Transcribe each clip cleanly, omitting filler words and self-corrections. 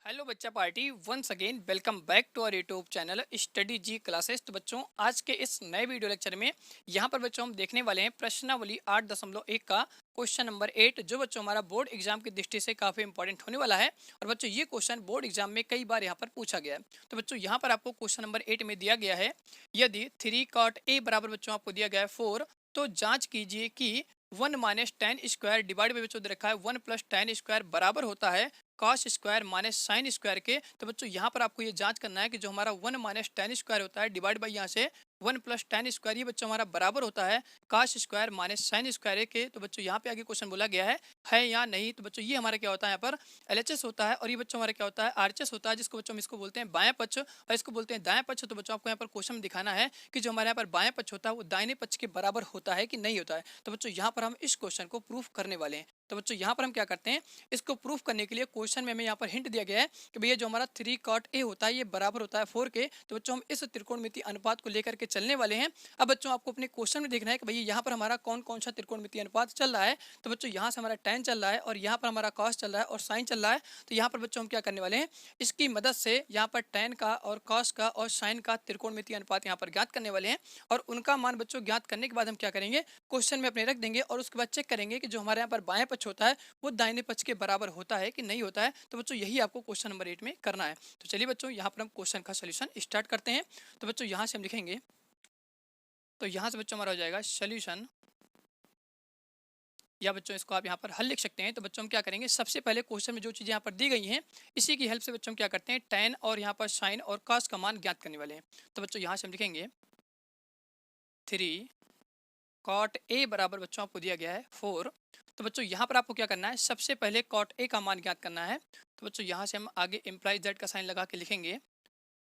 Hello बच्चा party once again welcome back to our YouTube channel study ji classes. तो बच्चों आज के इस नए वीडियो लेक्चर में यहाँ पर बच्चों हम देखने वाले हैं प्रश्नावली 8.1 का क्वेश्चन नंबर 8, जो बच्चों हमारा बोर्ड एग्जाम की दृष्टि से काफी इंपॉर्टेंट होने वाला है। और बच्चों ये क्वेश्चन बोर्ड एग्जाम में कई बार यहाँ पर पूछा गया है। तो बच्चों यहाँ पर आपको क्वेश्चन नंबर 8 में दिया गया है, यदि 3 cot a बराबर बच्चों आपको दिया गया है 4, तो जांच कीजिए कि 1 minus ten square divide by बच्चों दे रखा है 1 प्लस टेन स्क्वायर बराबर होता है cos square minus sine square के। तो बच्चों यहाँ पर आपको ये जांच करना है कि जो हमारा 1 माइनस टेन स्क्वायर होता है डिवाइड बाई यहाँ से 1 प्लस टेन स्क्वायर, ये बच्चों हमारा बराबर होता है cos square minus sine square के। तो बच्चों यहाँ पे आगे क्वेश्चन बोला गया है या नहीं। तो बच्चों ये हमारा क्या होता है, यहाँ पर एलएचएस होता है और ये बच्चों हमारा क्या होता है आरएचएस होता है, जिसको बच्चों हम इसको बोलते हैं बाएं पक्ष और इसको बोलते हैं दाएं पक्ष। तो बच्चों आपको यहाँ पर क्वेश्चन में दिखाना है कि जो हमारे यहाँ पर बाएं पक्ष होता है वो दाहिने पक्ष के बराबर होता है कि नहीं होता है। तो बच्चों यहाँ पर हम इस क्वेश्चन को प्रूफ करने वाले हैं। तो बच्चों यहाँ पर हम क्या करते हैं, इसको प्रूफ करने के लिए क्वेश्चन में हमें यहाँ पर हिंट दिया गया है कि भैया जो हमारा 3 cot a होता है ये बराबर होता है 4 के। तो बच्चों हम इस त्रिकोणमितीय अनुपात को लेकर के चलने वाले हैं। अब बच्चों आपको अपने क्वेश्चन में देखना है कि भैया यहाँ पर हमारा कौन कौन सा त्रिकोणमितीय अनुपात चल रहा है। तो बच्चों यहाँ से हमारा tan चल रहा है और यहाँ पर हमारा cos चल रहा है और sin चल रहा है। तो यहाँ पर बच्चों हम क्या करने वाले हैं, इसकी मदद से यहाँ पर tan का और cos का और sin का त्रिकोणमितीय अनुपात यहाँ पर ज्ञात करने वाले हैं। और उनका मान बच्चों ज्ञात करने के बाद हम क्या करेंगे, क्वेश्चन में अपने रख देंगे और उसके बाद चेक करेंगे कि जो हमारे यहाँ पर बाएं पक्ष होता है वो दाहिने पक्ष के बराबर होता है कि नहीं होता है। तो बच्चों यही आपको क्वेश्चन नंबर 8 में करना है। तो चलिए बच्चों यहाँ पर हम क्वेश्चन का सोल्यूशन स्टार्ट करते हैं। तो बच्चों यहाँ से हम लिखेंगे, तो यहाँ से बच्चों हमारा हो जाएगा सोल्यूशन, या बच्चों इसको आप यहाँ पर हल लिख सकते हैं। तो बच्चों हम क्या करेंगे, सबसे पहले क्वेश्चन में जो चीज़ें यहाँ पर दी गई हैं इसी की हेल्प से बच्चों हम क्या करते हैं tan और यहाँ पर sin और cos का मान ज्ञात करने वाले हैं। तो बच्चों यहाँ से हम लिखेंगे 3 cot a बराबर बच्चों आपको दिया गया है 4। तो बच्चों यहाँ पर आपको क्या करना है, सबसे पहले cot a का मान ज्ञात करना है। तो बच्चों यहाँ से हम आगे इम्प्लाई z का साइन लगा के लिखेंगे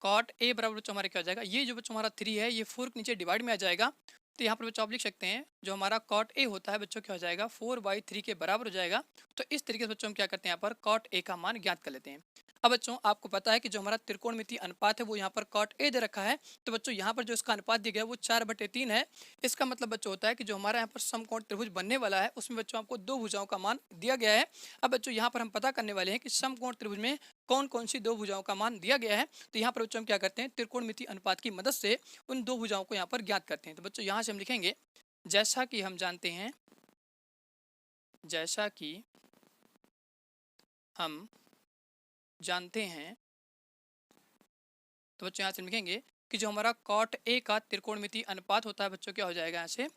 cot a बराबर बच्चों हमारे क्या हो जाएगा, ये जो बच्चों हमारा 3 है ये 4 के नीचे डिवाइड में आ जाएगा। तो यहाँ पर बच्चों आप लिख सकते हैं जो हमारा cot a होता है बच्चों क्या हो जाएगा 4/3 के बराबर हो जाएगा। तो इस तरीके से बच्चों हम क्या करते हैं, यहाँ पर cot a का मान ज्ञात कर लेते हैं। अब बच्चों आपको पता है कि जो हमारा त्रिकोणमितीय अनुपात है वो यहाँ पर cot a दे रखा है। तो बच्चों यहाँ पर जो इसका अनुपात दिया गया है वो 4/3 है। इसका मतलब बच्चों होता है कि जो हमारा यहाँ पर समकोण त्रिभुज बनने वाला है उसमें बच्चों आपको दो भुजाओं का मान दिया गया है। अब बच्चों यहाँ पर हम पता करने वाले हैं कि समकोण त्रिभुज में कौन कौन सी दो भुजाओं का मान दिया गया है। तो यहाँ पर बच्चों हम क्या करते हैं, त्रिकोणमितीय अनुपात की मदद से उन दो भुजाओं को यहाँ पर ज्ञात करते हैं। तो बच्चों यहाँ से हम लिखेंगे जैसा कि हम जानते हैं, जैसा कि हम जानते हैं। तो बच्चों यहाँ से हम लिखेंगे कि जो हमारा cot a का त्रिकोणमितीय अनुपात होता है बच्चों क्या हो जाएगा, यहाँ से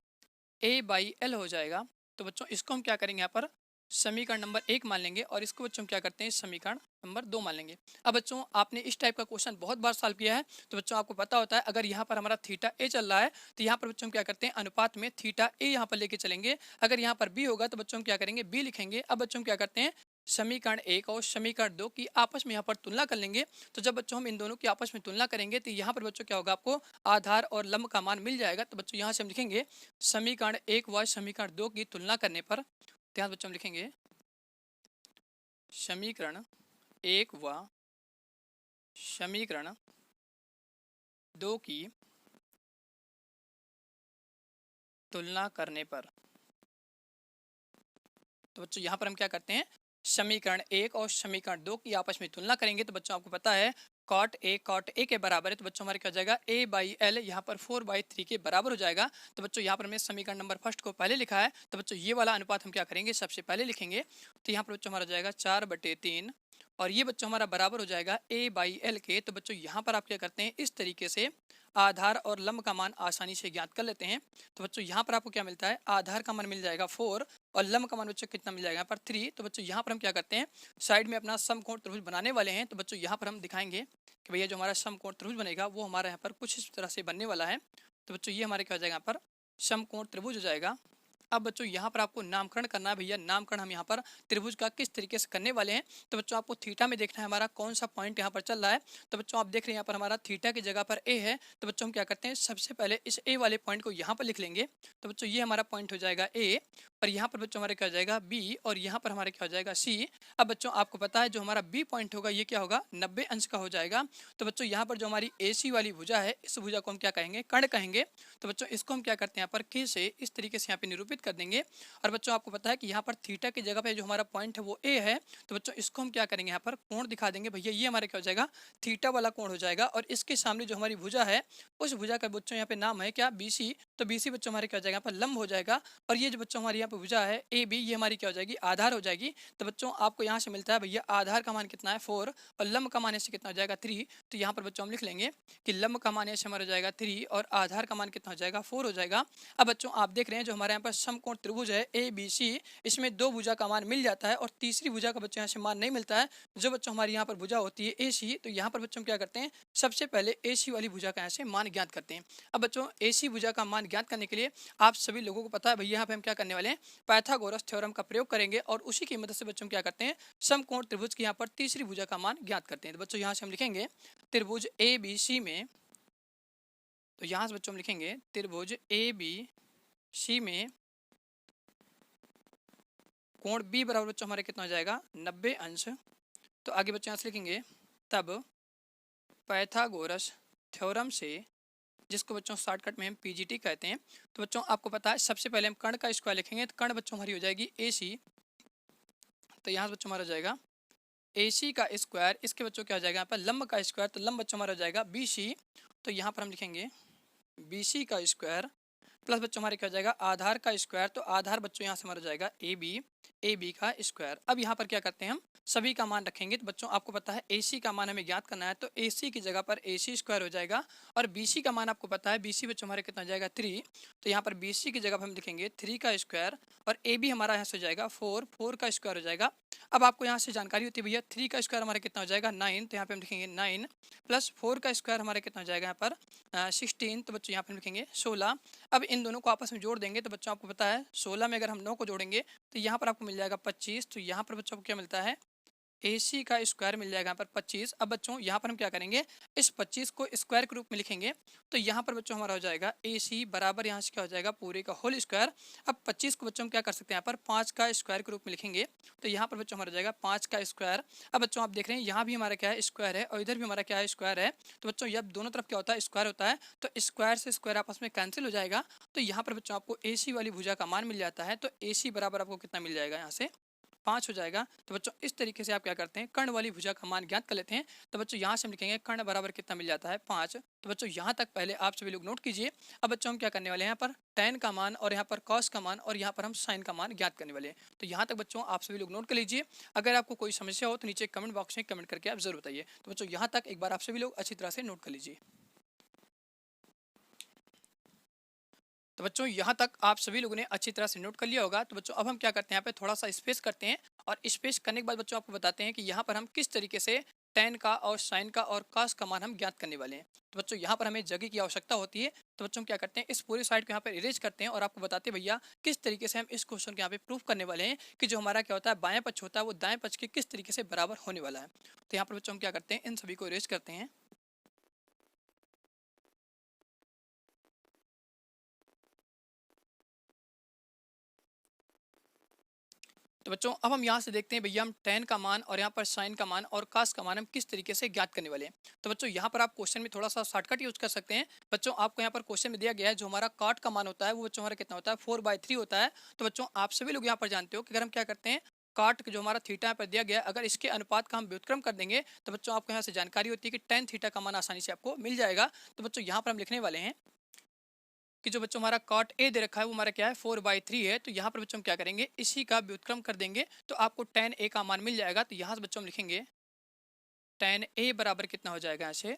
a/l हो जाएगा। तो बच्चों इसको हम क्या करेंगे, यहाँ पर समीकरण नंबर 1 मान लेंगे और इसको बच्चों हम क्या करते हैं समीकरण नंबर 2 मान लेंगे। अब बच्चों आपने इस टाइप का क्वेश्चन बहुत बार सॉल्व किया है। तो बच्चों आपको पता होता है अगर यहाँ पर हमारा थीटा a चल रहा है तो यहाँ पर बच्चों हम क्या करते हैं अनुपात में थीटा a यहाँ पर लेके चलेंगे। अगर यहाँ पर b होगा तो बच्चों हम क्या करेंगे b लिखेंगे। अब बच्चों हम क्या करते हैं समीकरण 1 और समीकरण 2 की आपस में यहाँ पर तुलना कर लेंगे। तो जब बच्चों हम इन दोनों की आपस में तुलना करेंगे तो यहाँ पर बच्चों क्या होगा, आपको आधार और लंब का मान मिल जाएगा। तो बच्चों यहाँ से हम लिखेंगे समीकरण 1 व समीकरण 2 की तुलना करने पर, ध्यान बच्चों हम लिखेंगे समीकरण 1 व समीकरण 2 की तुलना करने पर। तो बच्चों यहाँ पर हम क्या करते हैं समीकरण 1 और समीकरण 2 की आपस में तुलना करेंगे। तो बच्चों आपको पता है cot a के बराबर है। तो बच्चों हमारे क्या हो जाएगा a/l यहाँ पर 4/3 के बराबर हो जाएगा। तो बच्चों यहाँ पर हमने समीकरण नंबर फर्स्ट को पहले लिखा है। तो बच्चों ये वाला अनुपात हम क्या करेंगे सबसे पहले लिखेंगे। तो यहाँ पर बच्चों हमारा जाएगा 4/3 और ये बच्चों हमारा बराबर हो जाएगा a/l के। तो बच्चों यहाँ पर आप क्या करते हैं इस तरीके से आधार और लंब का मान आसानी से ज्ञात कर लेते हैं। तो बच्चों यहाँ पर आपको क्या मिलता है, आधार का मान मिल जाएगा 4 और लंब का मान बच्चों कितना मिल जाएगा यहाँ पर 3। तो बच्चों यहाँ पर हम क्या करते हैं साइड में अपना समकोण त्रिभुज बनाने वाले हैं। तो बच्चों यहाँ पर हम दिखाएंगे कि भैया जो हमारा समकोण त्रिभुज बनेगा वो हमारा यहाँ पर कुछ इस तरह से बनने वाला है। तो बच्चों ये हमारे क्या हो जाएगा यहाँ पर समकोण त्रिभुज हो जाएगा। अब बच्चों यहाँ पर आपको नामकरण करना है। भैया नामकरण हम यहाँ पर त्रिभुज का किस तरीके से करने वाले हैं। तो बच्चों आपको थीटा में देखना है हमारा कौन सा पॉइंट यहाँ पर चल रहा है। तो बच्चों आप देख रहे हैं यहाँ पर हमारा थीटा की जगह पर ए है। तो बच्चों हम क्या करते हैं सबसे पहले इस ए वाले पॉइंट को यहाँ पर लिख लेंगे। तो बच्चों ये हमारा पॉइंट हो जाएगा ए और यहाँ पर बच्चों हमारे क्या हो जाएगा बी और यहाँ पर हमारे क्या हो जाएगा सी। अब बच्चों आपको पता है जो हमारा बी पॉइंट होगा ये क्या होगा 90 अंश का हो जाएगा। तो बच्चों यहाँ पर जो हमारी ए सी वाली भुजा है इस भुजा को हम क्या कहेंगे कर्ण कहेंगे। तो बच्चों इसको हम क्या करते हैं यहाँ पर के से इस तरीके से यहाँ पे निरूपित प्रतिस्थापित कर देंगे। और बच्चों आपको पता है कि यहाँ पर थीटा की जगह पे जो हमारा पॉइंट है वो ए है, तो बच्चों इसको हम क्या करेंगे, यहाँ पर कोण दिखा देंगे भैया, ये हमारा क्या हो जाएगा, थीटा वाला कोण हो जाएगा। और इसके सामने जो हमारी भुजा है उस भुजा का बच्चों यहाँ पे नाम है क्या, बीसी। तो बीसी बच्चों हमारे क्या हो जाएगा, यहाँ पर लंब हो जाएगा। और ये जो बच्चों हमारी यहाँ पे भुजा है ए बी, ये हमारी क्या हो जाएगी, आधार हो जाएगी। तो बच्चों आपको यहाँ से मिलता है भैया आधार का मान कितना है 4 और लंब का मान ऐसे कितना हो जाएगा 3। तो यहाँ पर बच्चों हम लिख लेंगे कि लंब का मान ऐसे हमारा हो जाएगा 3 और आधार का मान कितना हो जाएगा 4 हो जाएगा। अब बच्चों आप देख रहे हैं जो हमारे यहाँ पर समकोण त्रिभुज है ए बी सी, इसमें दो भुजा का मान मिल जाता है और तीसरी भुजा का बच्चों यहाँ से मान नहीं मिलता है। जो बच्चों हमारी यहाँ पर भुजा होती है ए सी, तो यहाँ पर बच्चों क्या करते हैं, सबसे पहले ए सी वाली भुजा का यहाँ से मान ज्ञात करते हैं। अब बच्चों ए सी भुजा का मान ज्ञात करने के लिए आप सभी लोगों को पता है भैया यहाँ पे हम क्या करने वाले हैं, पाइथागोरस थ्योरम का प्रयोग करेंगे और उसी की मदद से बच्चों क्या करते हैं, समकोण त्रिभुज की यहाँ पर तीसरी भुजा का मान ज्ञात करते हैं। तो बच्चों यहाँ से हम लिखेंगे त्रिभुज ए बी सी में, तो यहाँ से बच्चों हम लिखेंगे त्रिभुज ए बी सी में कोण बी बराबर बच्चों हमारे कितना हो जाएगा 90 अंश। तो आगे बच्चों यहाँ से लिखेंगे तब पाइथागोरस थ्योरम से, जिसको बच्चों शॉर्टकट में हम पीजीटी कहते हैं। तो बच्चों आपको पता है सबसे पहले हम कर्ण का स्क्वायर लिखेंगे, तो कर्ण बच्चों हमारी हो जाएगी ए सी। तो यहाँ से बच्चों हमारा हो जाएगा ए सी का स्क्वायर, इसके बच्चों क्या हो जाएगा यहाँ पर लंब का स्क्वायर, तो लंब बच्चों हमारा हो जाएगा बी सी। तो यहाँ पर हम लिखेंगे बी सी का स्क्वायर प्लस बच्चों हमारे क्या हो जाएगा आधार का स्क्वायर, तो आधार बच्चों यहाँ से हमारा हो जाएगा ए बी का स्क्वायर। अब यहाँ पर क्या करते हैं हम सभी का मान रखेंगे। तो बच्चों आपको पता है ए सी का मान हमें ज्ञात करना है, तो ए सी की जगह पर ए सी स्क्वायर हो जाएगा और बी सी का मान आपको पता है, बी सी बच्चों हमारे कितना हो जाएगा 3। तो यहाँ पर बी सी की जगह पर हम लिखेंगे 3 का स्क्वायर और ए बी हमारा यहाँ से हो जाएगा 4 का स्क्वायर हो जाएगा। अब आपको यहाँ से जानकारी होती है भैया 3 का स्क्वायर हमारा कितना हो जाएगा 9, तो यहाँ पे हम लिखेंगे 9 प्लस 4 का स्क्वायर हमारा कितना हो जाएगा यहाँ पर 16, तो बच्चों यहाँ पे हम लिखेंगे 16। अब इन दोनों को आपस में जोड़ देंगे तो बच्चों आपको पता है 16 में अगर हम 9 को जोड़ेंगे तो यहाँ पर आपको मिल जाएगा 25। तो यहाँ पर बच्चों को क्या मिलता है ए सी का स्क्वायर मिल जाएगा यहाँ पर 25। अब बच्चों यहाँ पर हम क्या करेंगे, इस 25 को स्क्वायर के रूप में लिखेंगे। तो यहाँ पर बच्चों हमारा हो जाएगा ए सी बराबर यहाँ से क्या हो जाएगा पूरे का होल स्क्वायर। अब 25 को बच्चों हम क्या कर सकते हैं, यहाँ पर 5 का स्क्वायर के रूप में लिखेंगे। तो यहाँ पर बच्चों हमारा हो जाएगा 5 का स्क्वायर। अब बच्चों आप देख रहे हैं यहाँ भी हमारा क्या है स्क्वायर है और इधर भी हमारा क्या है स्क्वायर है। तो बच्चों ये दोनों तरफ क्या होता है स्क्वायर होता है, तो स्क्वायर से स्क्वायर आपस में कैंसिल हो जाएगा। तो यहाँ पर बच्चों आपको ए सी वाली भुजा का मान मिल जाता है। तो ए सी बराबर आपको कितना मिल जाएगा, यहाँ से 5 हो जाएगा। तो बच्चों इस तरीके से आप क्या करते हैं कर्ण वाली भुजा का मान ज्ञात कर लेते हैं। तो बच्चों यहाँ से हम लिखेंगे कर्ण बराबर कितना मिल जाता है 5। तो बच्चों यहाँ तक पहले आप सभी लोग नोट कीजिए। अब बच्चों हम क्या करने वाले हैं, यहाँ पर tan का मान और यहाँ पर cos का मान और यहाँ पर हम sin का मान ज्ञात करने वाले हैं। तो यहाँ तक बच्चों आप सभी लोग नोट कर लीजिए। अगर आपको कोई समस्या हो तो नीचे कमेंट बॉक्स में कमेंट करके आप जरूर बताइए। तो बच्चों यहाँ तक एक बार आप सभी लोग अच्छी तरह से नोट कर लीजिए। तो बच्चों यहाँ तक आप सभी लोगों ने अच्छी तरह से नोट कर लिया होगा। तो बच्चों अब हम क्या करते हैं, यहाँ पे थोड़ा सा स्पेस करते हैं और स्पेस करने के बाद बच्चों आपको बताते हैं कि यहाँ पर हम किस तरीके से tan का और sin का और cos का मान हम ज्ञात करने वाले हैं। तो बच्चों यहाँ पर हमें जगह की आवश्यकता होती है। तो बच्चों हम क्या करते हैं इस पूरी साइड को यहाँ पर इरेज करते हैं और आपको बताते हैं भैया किस तरीके से हम इस क्वेश्चन को यहाँ पे प्रूफ करने वाले हैं कि जो हमारा क्या होता है बाएं पक्ष होता है वो दाएं पक्ष के किस तरीके से बराबर होने वाला है। तो यहाँ पर बच्चों हम क्या करते हैं इन सभी को इरेज करते हैं। तो बच्चों अब हम यहाँ से देखते हैं भैया हम tan का मान और यहाँ पर sin का मान और cos का मान हम किस तरीके से ज्ञात करने वाले हैं। तो बच्चों यहाँ पर आप क्वेश्चन में थोड़ा सा शॉर्टकट यूज कर सकते हैं। बच्चों आपको यहाँ पर क्वेश्चन में दिया गया है जो हमारा cot का मान होता है वो बच्चों हमारा कितना होता है 4/3 होता है। तो बच्चों आप सभी लोग यहाँ पर जानते हो कि अगर हम क्या करते हैं cot जो हमारा थीटा पर दिया गया है अगर इसके अनुपात का हम व्युत्क्रम कर देंगे तो बच्चों आपको यहाँ से जानकारी होती है कि tan थीटा का मान आसानी से आपको मिल जाएगा। तो बच्चों यहाँ पर हम लिखने वाले हैं कि जो बच्चों हमारा cot a दे रखा है वो हमारा क्या है 4/3 है। तो यहाँ पर बच्चों हम क्या करेंगे इसी का व्युत्क्रम कर देंगे तो आपको tan a का मान मिल जाएगा। तो यहाँ से बच्चों हम लिखेंगे tan a बराबर कितना हो जाएगा, यहाँ से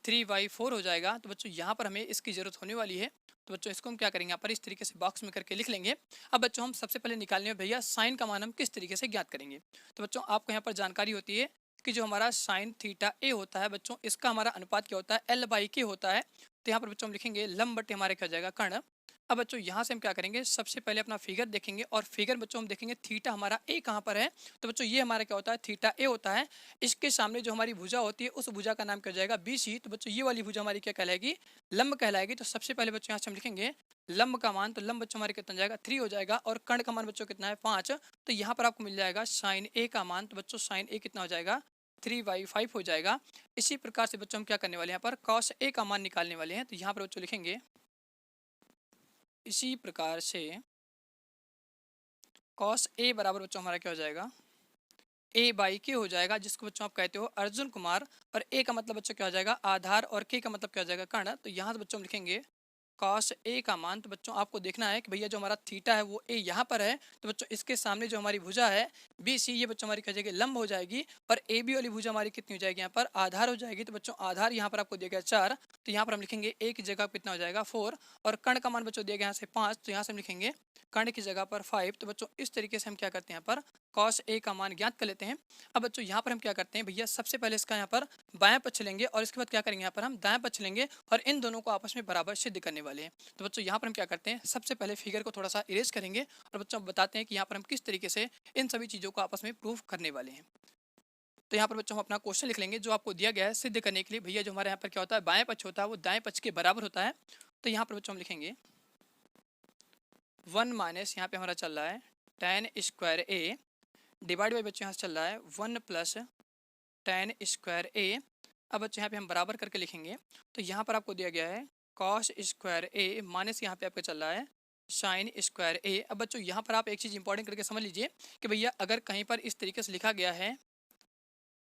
3/4 हो जाएगा। तो बच्चों यहाँ पर हमें इसकी जरूरत होने वाली है। तो बच्चों इसको हम क्या करेंगे यहाँ पर इस तरीके से बॉक्स में करके लिख लेंगे। अब बच्चों हम सबसे पहले निकालने में भैया साइन का मान हम किस तरीके से ज्ञात करेंगे। तो बच्चों आपको यहाँ पर जानकारी होती है कि जो हमारा साइन थीटा ए होता है बच्चों इसका हमारा अनुपात क्या होता है L/K होता है। तो यहाँ पर बच्चों हम लिखेंगे लंब बटे हमारे क्या हो जाएगा कर्ण। अब बच्चों यहाँ से हम क्या करेंगे सबसे पहले अपना फिगर देखेंगे और फिगर बच्चों हम देखेंगे थीटा हमारा ए कहाँ पर है। तो बच्चों ये हमारा क्या होता है थीटा ए होता है। इसके सामने जो हमारी भुजा होती है उस भुजा का नाम क्या हो जाएगा BC। तो बच्चों ये वाली भुजा हमारी क्या कहलाएगी लंब कहलाएगी। तो सबसे पहले बच्चों यहाँ से हम लिखेंगे लंब का मान, तो लंब बच्चों हमारे कितना जाएगा 3 हो जाएगा और कर्ण का मान बच्चों कितना है 5। तो यहाँ पर आपको मिल जाएगा साइन ए का मान। तो बच्चों साइन ए कितना हो जाएगा 3/5 हो जाएगा। इसी प्रकार से बच्चों हम क्या करने वाले हैं यहाँ पर cos a का मान निकालने वाले हैं। तो यहाँ पर बच्चों लिखेंगे इसी प्रकार से कॉस ए बराबर बच्चों हमारा क्या हो जाएगा, ए बाई के हो जाएगा, जिसको बच्चों आप कहते हो अर्जुन कुमार। और ए का मतलब बच्चों क्या हो जाएगा, आधार, और के का मतलब क्या हो जाएगा, कर्ण। तो यहाँ से बच्चों हम लिखेंगे कॉस ए का मान। तो बच्चों आपको देखना है कि भैया जो हमारा थीटा है वो ए यहाँ पर है, तो बच्चों इसके सामने जो हमारी भुजा है बी सी, ये बच्चों हमारी क्या हो जाएगी, लंब हो जाएगी। और ए बी वाली भुजा हमारी कितनी हो जाएगी, यहाँ पर आधार हो जाएगी। तो बच्चों आधार यहाँ पर आपको दिया गया 4, तो यहाँ पर हम लिखेंगे ए की जगह कितना हो जाएगा 4। और कर्ण का मान बच्चों दिया गया यहाँ से 5, तो यहाँ से हम लिखेंगे कर्ण की जगह पर 5। तो बच्चों इस तरीके से हम क्या करते हैं, यहाँ पर कॉस ए का मान ज्ञात कर लेते हैं। अब बच्चों यहाँ पर हम क्या करते हैं भैया, सबसे पहले इसका यहाँ पर बायां पक्ष लेंगे और इसके बाद क्या करेंगे, यहाँ पर हम दाएं पक्ष लेंगे और इन दोनों को आपस में बराबर सिद्ध करने वाले हैं। तो बच्चों यहाँ पर हम क्या करते हैं, सबसे पहले फिगर को थोड़ा सा इरेज करेंगे और बच्चों बताते हैं कि यहाँ पर हम किस तरीके से इन सभी चीज़ों को आपस में प्रूव करने वाले हैं। तो यहाँ पर बच्चों हम अपना क्वेश्चन लिख लेंगे जो आपको दिया गया है सिद्ध करने के लिए। भैया जो हमारे यहाँ पर क्या होता है, बाएं पक्ष होता है वो दाएं पक्ष के बराबर होता है। तो यहाँ पर बच्चों हम लिखेंगे 1 माइनस यहाँ पे हमारा चल रहा है tan square A divide by बच्चों यहाँ से चल रहा है 1 प्लस tan स्क्वायर ए। अब बच्चों यहाँ पे हम बराबर करके लिखेंगे। तो यहाँ पर आपको दिया गया है कॉस स्क्वायर ए माइनस यहाँ पे आपका चल रहा है साइन स्क्वायर ए। अब बच्चों यहाँ पर आप एक चीज़ इंपॉर्टेंट करके समझ लीजिए कि भैया अगर कहीं पर इस तरीके से लिखा गया है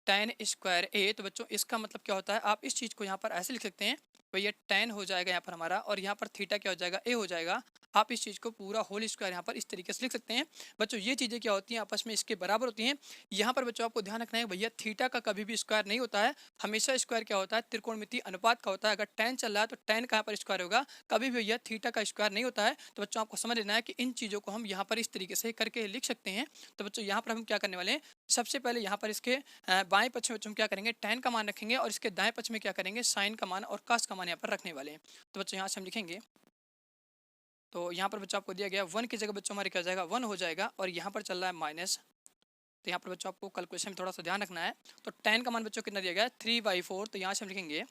tan स्क्वायर ए, तो बच्चों इसका मतलब क्या होता है, आप इस चीज़ को यहाँ पर ऐसे लिख सकते हैं भैया tan हो जाएगा यहाँ पर हमारा, और यहाँ पर थीटा क्या हो जाएगा, ए हो जाएगा। आप इस चीज़ को पूरा होल स्क्वायर यहाँ पर इस तरीके से लिख सकते हैं। बच्चों ये चीज़ें क्या होती हैं, आपस में इसके बराबर होती हैं। यहाँ पर बच्चों आपको ध्यान रखना है भैया थीटा का कभी भी स्क्वायर नहीं होता है, हमेशा स्क्वायर क्या होता है, त्रिकोणमितीय अनुपात का होता है। अगर tan चल रहा है तो tan कहाँ पर स्क्वायर होगा, कभी भी भैया थीटा का स्क्वायर नहीं होता है। तो बच्चों आपको समझ लेना है कि इन चीज़ों को हम यहाँ पर इस तरीके से करके लिख सकते हैं। तो बच्चों यहाँ पर हम क्या करने वाले हैं, सबसे पहले यहाँ पर इसके बाएं पक्ष में बच्चों हम क्या करेंगे, tan का मान रखेंगे और इसके दाएं पक्ष में क्या करेंगे, साइन का मान और cos का मान यहाँ पर रखने वाले हैं। तो बच्चों यहाँ से हम लिखेंगे, तो यहाँ पर बच्चों आपको दिया गया 1 की जगह बच्चों हमारे क्या हो जाएगा 1 हो जाएगा, और यहाँ पर चल रहा है माइनस। तो यहाँ पर बच्चों आपको कैलकुलेशन में थोड़ा सा ध्यान रखना है। तो tan का मान बच्चों कितना दिया गया है 3/4, तो यहाँ से हम लिखेंगे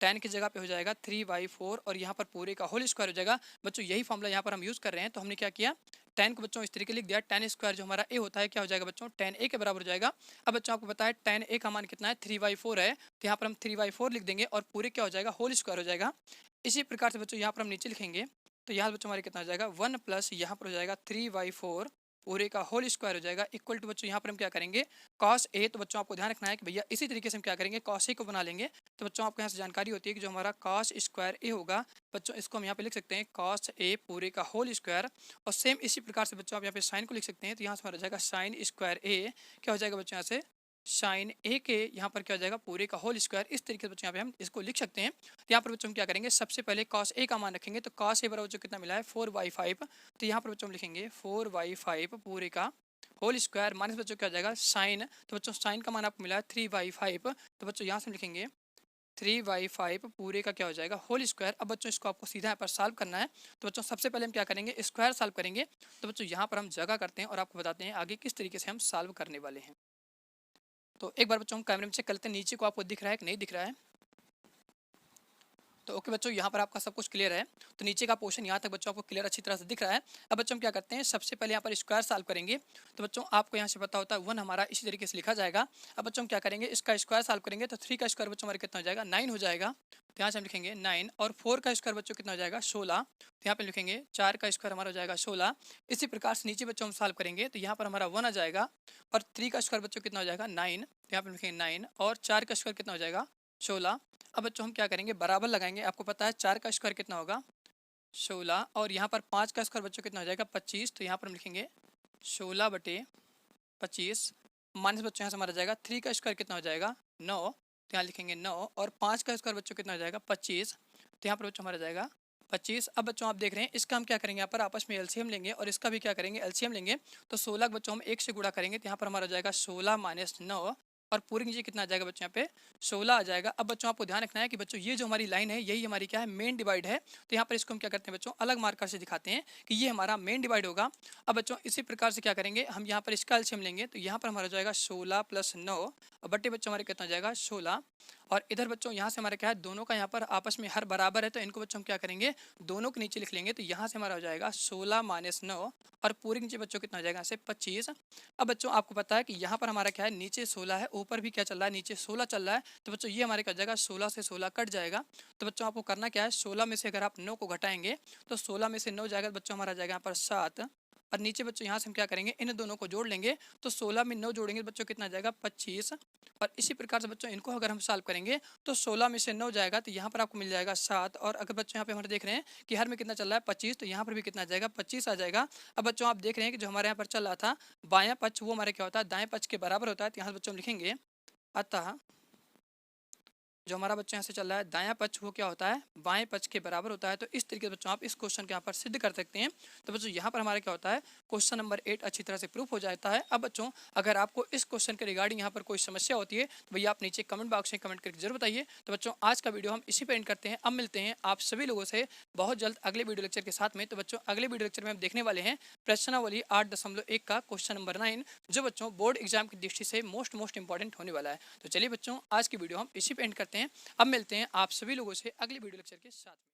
tan की जगह पे हो जाएगा 3/4 और यहाँ पर पूरे का होल स्क्वायर हो जाएगा। बच्चों यही फॉर्मूला यहाँ पर हम यूज़ कर रहे हैं। तो हमने क्या किया, tan को बच्चों इस तरीके लिख दिया, tan स्क्वायर जो हमारा a होता है क्या हो जाएगा बच्चों, tan a के बराबर हो जाएगा। अब बच्चों आपको पता है tan a का मान कितना है 3/4 है, तो यहाँ पर हम 3/4 लिख देंगे और पूरे क्या हो जाएगा, होल स्क्वायर हो जाएगा। इसी प्रकार से बच्चों यहाँ पर हम नीचे लिखेंगे, तो यहाँ बच्चों हमारे कितना हो जाएगा 1 प्लस यहाँ पर हो जाएगा 3/4 पूरे का होल स्क्वायर हो जाएगा इक्वल टू बच्चों यहाँ पर हम क्या करेंगे cos a। तो बच्चों आपको ध्यान रखना है कि भैया इसी तरीके से हम क्या करेंगे cos a को बना लेंगे। तो बच्चों आपको यहाँ से जानकारी होती है कि जो हमारा cos स्क्वायर a होगा बच्चों इसको हम यहाँ पे लिख सकते हैं cos a पूरे का होल स्क्वायर। और सेम इसी प्रकार से बच्चों आप यहाँ पे साइन को लिख सकते हैं। तो यहाँ से हमारा हो जाएगा साइन स्क्वायर a क्या हो जाएगा बच्चों यहाँ से साइन ए के यहाँ पर क्या हो जाएगा पूरे का होल स्क्वायर। इस तरीके से बच्चों यहाँ पे हम इसको लिख सकते हैं। तो यहाँ पर बच्चों हम क्या करेंगे, सबसे पहले cos a का मान रखेंगे। तो cos a बराबर जो कितना मिला है 4/5, तो यहाँ पर बच्चों हम लिखेंगे 4/5 पूरे का होल स्क्वायर माइनस बच्चों क्या हो जाएगा साइन। तो बच्चों साइन का मान आपको मिला है 3/5, तो बच्चों यहाँ से हम लिखेंगे 3/5 पूरे का क्या हो जाएगा होल स्क्वायर। अब बच्चों इसको आपको सीधा यहाँ पर सॉल्व करना है। तो बच्चों सबसे पहले हम क्या करेंगे, स्क्वायर सॉल्व करेंगे। तो बच्चों यहाँ पर हम जगह करते हैं और आपको बताते हैं आगे किस तरीके से हम सॉल्व करने वाले हैं। तो एक बार बच्चों हम कैमरे में चेक करते हैं नीचे को आपको दिख रहा है कि नहीं दिख रहा है। तो ओके बच्चों यहाँ पर आपका सब कुछ क्लियर है। तो नीचे का पोर्शन यहाँ तक बच्चों आपको क्लियर अच्छी तरह से दिख रहा है। अब बच्चों हम क्या करते हैं, सबसे पहले यहाँ पर स्क्वायर सॉल्व करेंगे। तो बच्चों आपको यहाँ से पता होता है 1 हमारा इसी तरीके से लिखा जाएगा। अब बच्चों हम क्या करेंगे, इसका स्क्वायर सॉल्व करेंगे। तो 3 का स्क्वायर बच्चों हमारे कितना हो जाएगा 9 हो जाएगा। तो यहाँ से हम लिखेंगे 9 और 4 का स्क्वायर बच्चों कितना हो जाएगा 16। तो यहाँ पे लिखेंगे 4 का स्क्वायर हमारा हो जाएगा 16। इसी प्रकार से नीचे बच्चों हम सॉल्व करेंगे तो यहाँ पर हमारा 1 आ जाएगा और 3 का स्क्वायर बच्चों कितना हो जाएगा 9। तो यहाँ पे लिखेंगे 9 और 4 का स्क्वायर कितना हो जाएगा 16। अब बच्चों हम क्या करेंगे बराबर लगाएंगे। आपको पता है 4 का स्क्वायर कितना होगा 16 और यहाँ पर 5 का स्क्वायर बच्चों कितना हो जाएगा 25। तो यहाँ पर हम लिखेंगे 16/25 माइनस बच्चों यहाँ से हमारा जाएगा 3 का स्क्वायर कितना हो जाएगा 9। तो यहाँ लिखेंगे 9 और 5 का स्क्वायर बच्चों कितना हो जाएगा 25। तो यहाँ पर बच्चों हमारा जाएगा 25। अब बच्चों आप देख रहे हैं इसका हम क्या करेंगे, यहाँ पर आपस में एलसीएम लेंगे और इसका भी क्या करेंगे एलसीएम लेंगे। तो 16 बच्चों हम 1 से गुणा करेंगे तो यहाँ पर हमारा जाएगा 16 माइनस 9 और पूरी नीचे कितना आ जाएगा बच्चों यहाँ पे 16 आ जाएगा। अब बच्चों आपको ध्यान रखना है कि बच्चों ये जो हमारी लाइन है यही हमारी क्या है मेन डिवाइड है। तो यहाँ पर इसको हम क्या करते हैं बच्चों अलग मार्कर से दिखाते हैं कि ये हमारा मेन डिवाइड होगा। अब बच्चों इसी प्रकार से क्या करेंगे हम यहाँ पर इसका एलसीएम लेंगे। तो यहाँ पर हमारा जाएगा 16 + 9 और बट्टे बच्चों हमारे कितना जाएगा 16। और इधर बच्चों यहाँ से हमारा क्या है दोनों का यहाँ पर आपस में हर बराबर है तो इनको बच्चों हम क्या करेंगे दोनों के नीचे लिख लेंगे। तो यहाँ से हमारा हो जाएगा 16 माइनस 9 और पूरे नीचे बच्चों कितना हो जाएगा यहाँ से 25। अब बच्चों आपको पता है कि यहाँ पर हमारा क्या है नीचे 16 है ऊपर भी क्या चल रहा है नीचे 16 चल रहा है। तो बच्चों ये हमारे क्या हो जाएगा 16 से 16 कट जाएगा। तो बच्चों आपको करना क्या है 16 में से अगर आप 9 को घटाएंगे तो 16 में से 9 जाएगा तो बच्चों हमारा जाएगा यहाँ पर 7 और नीचे बच्चों यहाँ से हम क्या करेंगे, इन दोनों को जोड़ लेंगे। तो 16 में 9 जोड़ेंगे बच्चों कितना आ जाएगा, 25। और इसी प्रकार से बच्चों इनको अगर हम सॉल्व करेंगे तो 16 में से 9 जाएगा तो यहाँ पर आपको मिल जाएगा 7। और अगर बच्चों यहाँ पे हमारे देख रहे हैं कि हर में कितना चल रहा है 25, तो यहाँ पर भी कितना आ जाएगा 25 आ जाएगा। अब बच्चों आप देख रहे हैं कि जो हमारे यहाँ पर चल रहा था बायां पक्ष वो हमारे क्या होता है, दाएं पक्ष के बराबर होता है। तो यहाँ से बच्चों हम लिखेंगे अतः जो हमारा बच्चों यहाँ से चल रहा है दायां पक्ष वो क्या होता है, बाएं पक्ष के बराबर होता है। तो इस तरीके से बच्चों आप इस क्वेश्चन के यहाँ पर सिद्ध कर सकते हैं। तो बच्चों यहाँ पर हमारा क्या होता है, क्वेश्चन नंबर 8 अच्छी तरह से प्रूफ हो जाता है। अब बच्चों अगर आपको इस क्वेश्चन के रिगार्डिंग यहाँ पर कोई समस्या होती है तो भैया आप नीचे कमेंट बॉक्स में कमेंट करके जरूर बताइए। तो बच्चों आज का वीडियो हम इसी पर एंड करते हैं। अब मिलते हैं आप सभी लोगों से बहुत जल्द अगले वीडियो लेक्चर के साथ में। तो बच्चों अगले वीडियो लेक्चर में हम देखने वाले हैं प्रश्नावली 8.1 का क्वेश्चन नंबर 9, जो बच्चों बोर्ड एग्जाम की दृष्टि से मोस्ट इंपॉर्टेंट होने वाला है। तो चलिए बच्चों आज की वीडियो हम इसी पे एंड करते हैं। अब मिलते हैं आप सभी लोगों से अगले वीडियो लेक्चर के साथ में।